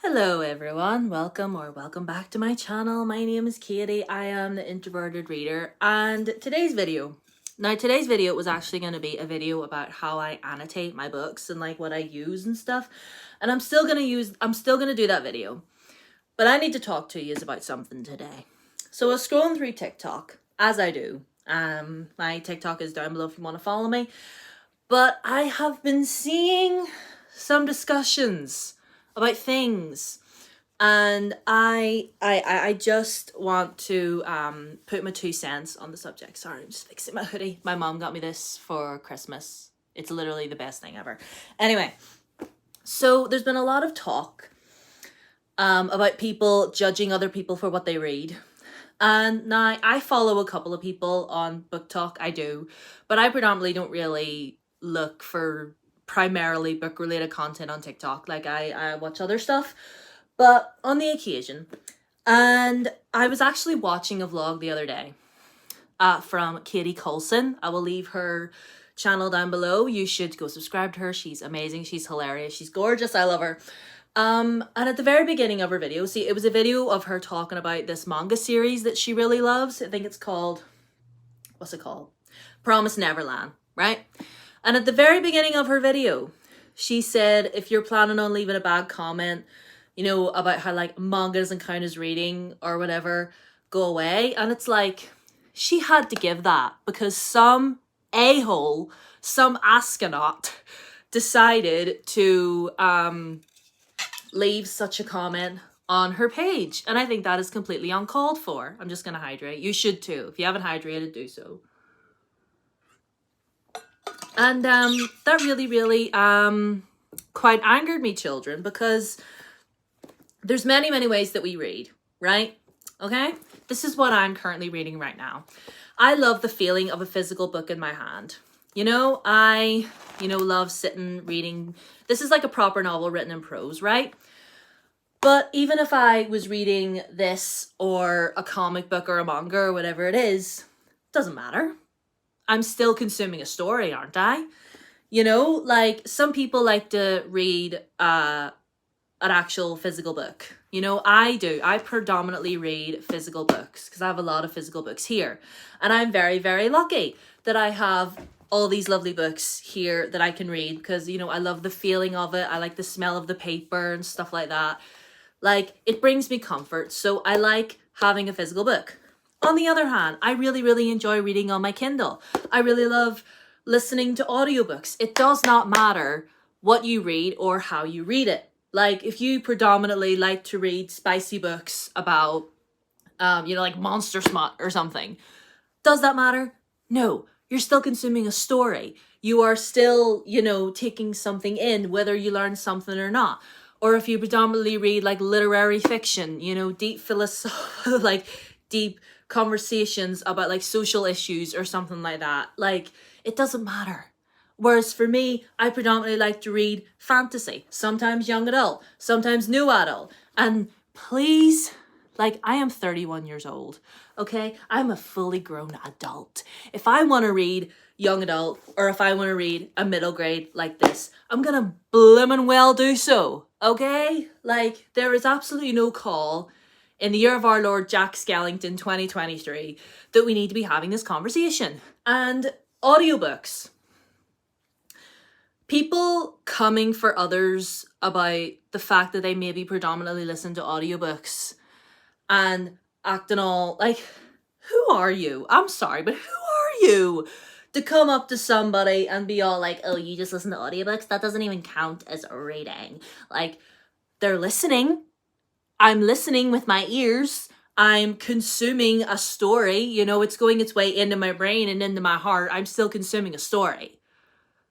Hello everyone, welcome back to my channel. My name is Katie, I am the Introverted Reader, and today's video was actually going to be a video about how I annotate my books and like what I use and stuff, and I'm still going to do that video, but I need to talk to you about something today. So I was scrolling through TikTok, as I do. My TikTok is down below if you want to follow me, but I have been seeing some discussions about things, and I just want to put my 2 cents on the subject. Sorry, I'm just fixing my hoodie. My mom got me this for Christmas. It's literally the best thing ever. Anyway, so there's been a lot of talk about people judging other people for what they read. And now I follow a couple of people on Book Talk, I do, but I predominantly don't really look for primarily book related content on TikTok. Like I watch other stuff, but on the occasion. And I was actually watching a vlog the other day from Katie Coulson. I will leave her channel down below. You should go subscribe to her. She's amazing. She's hilarious. She's gorgeous. I love her. And at the very beginning of her video, see, it was a video of her talking about this manga series that she really loves. I think it's called, what's it called? Promise Neverland, right? And at the very beginning of her video, she said, if you're planning on leaving a bad comment, you know, about how like manga doesn't count as reading or whatever, go away. And it's like, she had to give that because some a-hole, some astronaut decided to leave such a comment on her page. And I think that is completely uncalled for. I'm just going to hydrate. You should too. If you haven't hydrated, do so. And that really quite angered me, children, because there's many ways that we read, right? Okay? This is what I'm currently reading right now. I love the feeling of a physical book in my hand. You know, I love sitting reading. This is like a proper novel written in prose, right? But even if I was reading this or a comic book or a manga or whatever it is, doesn't matter. I'm still consuming a story, aren't I? You know, like some people like to read an actual physical book. You know, I do. I predominantly read physical books because I have a lot of physical books here. And I'm very lucky that I have all these lovely books here that I can read because, you know, I love the feeling of it. I like the smell of the paper and stuff like that. Like, it brings me comfort. So I like having a physical book. On the other hand, I really enjoy reading on my Kindle. I really love listening to audiobooks. It does not matter what you read or how you read it. Like, if you predominantly like to read spicy books about, like Monster Smut or something, does that matter? No, you're still consuming a story. You are still, taking something in, whether you learn something or not. Or if you predominantly read like literary fiction, deep deep conversations about like social issues or something like that. Like, it doesn't matter. Whereas for me, I predominantly like to read fantasy, sometimes young adult, sometimes new adult. And please, like, I am 31 years old, okay? I'm a fully grown adult. If I want to read young adult or if I want to read a middle grade like this, I'm gonna bloomin' well do so, okay? Like, there is absolutely no call in the year of our Lord Jack Skellington 2023 that we need to be having this conversation. And audiobooks. People coming for others about the fact that they maybe predominantly listen to audiobooks and acting all like, who are you? I'm sorry, but who are you to come up to somebody and be all like, oh, you just listen to audiobooks? That doesn't even count as a reading. Like, they're listening. I'm listening with my ears. I'm consuming a story. It's going its way into my brain and into my heart. I'm still consuming a story.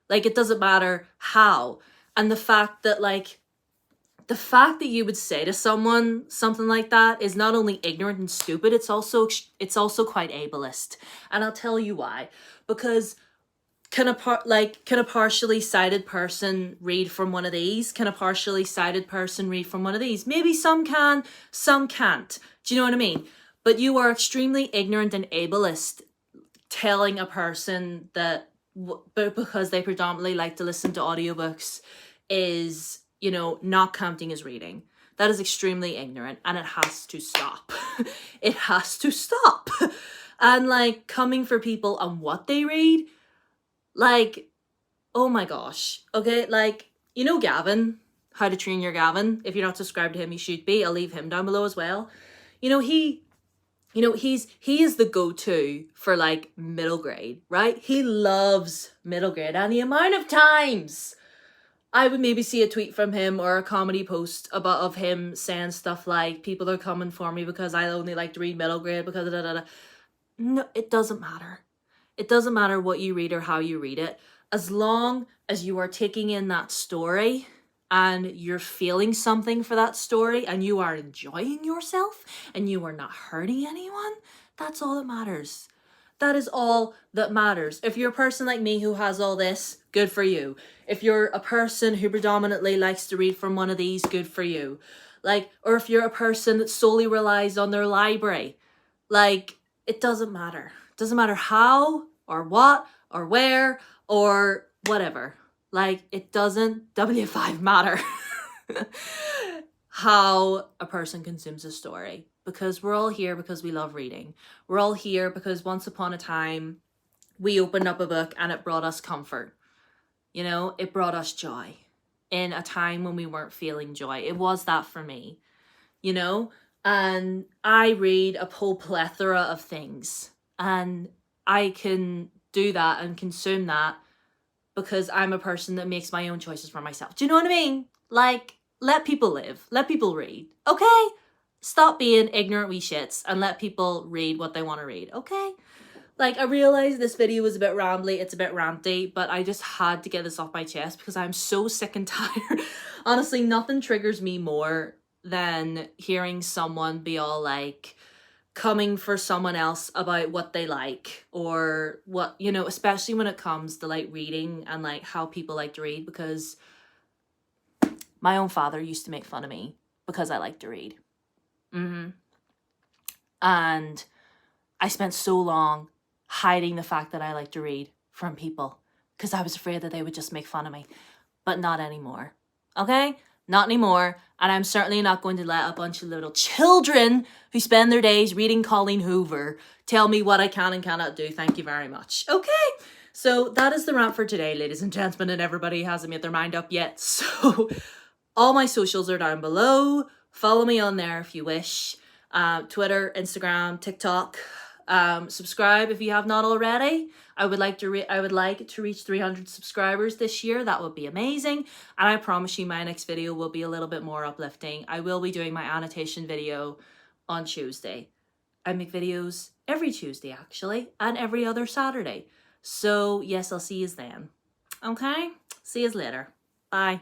Like, it doesn't matter how. And the fact that you would say to someone something like that is not only ignorant and stupid, it's also quite ableist. And I'll tell you why. Because can a partially sighted person read from one of these? Can a partially sighted person read from one of these? Maybe some can, some can't. Do you know what I mean? But you are extremely ignorant and ableist telling a person that because they predominantly like to listen to audiobooks is, not counting as reading. That is extremely ignorant, and it has to stop. It has to stop. And like coming for people on what they read, like, oh my gosh. Okay, like, you know Gavin, How to Train Your Gavin. If you're not subscribed to him, you should be. I'll leave him down below as well. He is the go-to for like middle grade, right? He loves middle grade, and the amount of times I would maybe see a tweet from him or a comedy post of him saying stuff like, people are coming for me because I only like to read middle grade because da da da. No, it doesn't matter. It doesn't matter what you read or how you read it. As long as you are taking in that story and you're feeling something for that story and you are enjoying yourself and you are not hurting anyone, that's all that matters. That is all that matters. If you're a person like me who has all this, good for you. If you're a person who predominantly likes to read from one of these, good for you. Like, or if you're a person that solely relies on their library, like, it doesn't matter. It doesn't matter how or what or where or whatever. Like, it doesn't W5 matter how a person consumes a story, because we're all here because we love reading. We're all here because once upon a time we opened up a book and it brought us comfort. You know, it brought us joy in a time when we weren't feeling joy. It was that for me, you know, and I read a whole plethora of things, and I can do that and consume that because I'm a person that makes my own choices for myself. Do you know what I mean? Like, let people live. Let people read. Okay? Stop being ignorant wee shits and let people read what they want to read. Okay? Like, I realized this video was a bit rambly. It's a bit ranty, but I just had to get this off my chest because I'm so sick and tired. Honestly, nothing triggers me more than hearing someone be all like, coming for someone else about what they like or what, you know, especially when it comes to like reading and like how people like to read, because my own father used to make fun of me because I like to read. And I spent so long hiding the fact that I like to read from people because I was afraid that they would just make fun of me, but not anymore. Okay? Not anymore. And I'm certainly not going to let a bunch of little children who spend their days reading Colleen Hoover tell me what I can and cannot do. Thank you very much. Okay. So that is the rant for today, ladies and gentlemen, and everybody hasn't made their mind up yet. So all my socials are down below. Follow me on there if you wish. Twitter, Instagram, TikTok. Subscribe if you have not already. I would like to reach 300 subscribers this year. That would be amazing. And I promise you my next video will be a little bit more uplifting. I will be doing my annotation video on Tuesday. I make videos every Tuesday actually, and every other Saturday. So yes, I'll see you then. Okay? See you later. Bye.